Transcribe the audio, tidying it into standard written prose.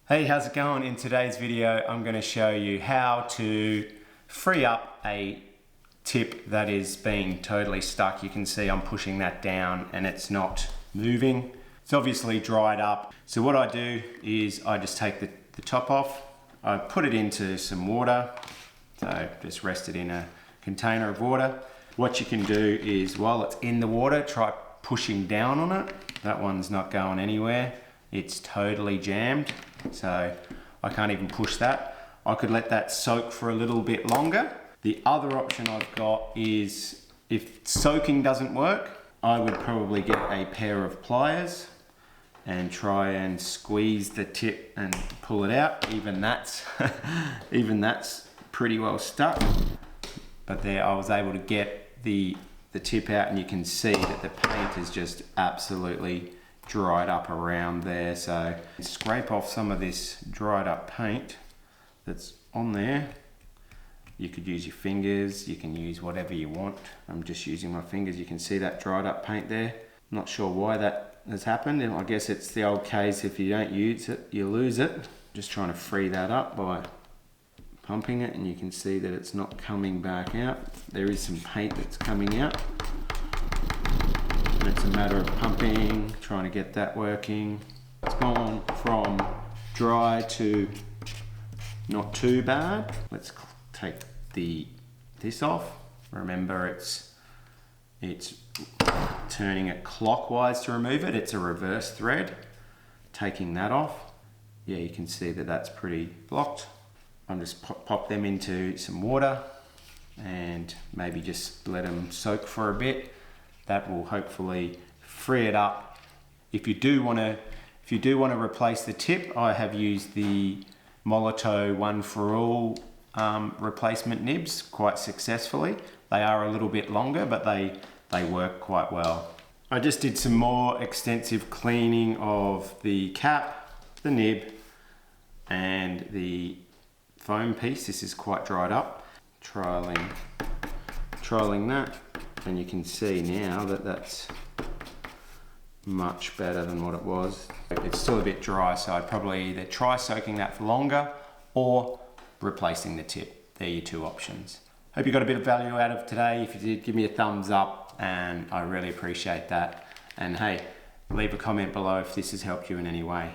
Hey, how's it going? In today's video, I'm going to show you how to free up a tip that is being totally stuck. You can see I'm pushing that down and it's not moving. It's obviously dried up. So what I do is I just take the top off, I put it into some water. So just rest it in a container of water. What you can do is while it's in the water, try pushing down on it. That one's not going anywhere. It's totally jammed. So I can't even push that. I could let that soak for a little bit longer. The other option I've got is if soaking doesn't work, I would probably get a pair of pliers and try and squeeze the tip and pull it out. Even that's pretty well stuck. But there I was able to get the tip out, and you can see that the paint is just absolutely dried up around there. So scrape off some of this dried up paint that's on there. You could use your fingers, you can use whatever you want. I'm just using my fingers. You can see that dried up paint there. Not sure why that has happened, and I guess it's the old case, if you don't use it, you lose it. Just trying to free that up by pumping it, and you can see that it's not coming back out. There is some paint that's coming out. And it's a matter of pumping, trying to get that working. It's gone from dry to not too bad. Let's take this off. Remember, it's turning it clockwise to remove it. It's a reverse thread. Taking that off. Yeah, you can see that that's pretty blocked. I'll just pop them into some water and maybe just let them soak for a bit. That will hopefully free it up. If you do want to replace the tip, I have used the Molotow One for All replacement nibs quite successfully. They are a little bit longer, but they work quite well. I just did some more extensive cleaning of the cap, the nib, and the foam piece. This is quite dried up. Trialing that, and you can see now that that's much better than what it was. It's still a bit dry, so I'd probably either try soaking that for longer or replacing the tip. They're your two options. Hope you got a bit of value out of today. If you did, give me a thumbs up, and I really appreciate that. And hey, leave a comment below if this has helped you in any way.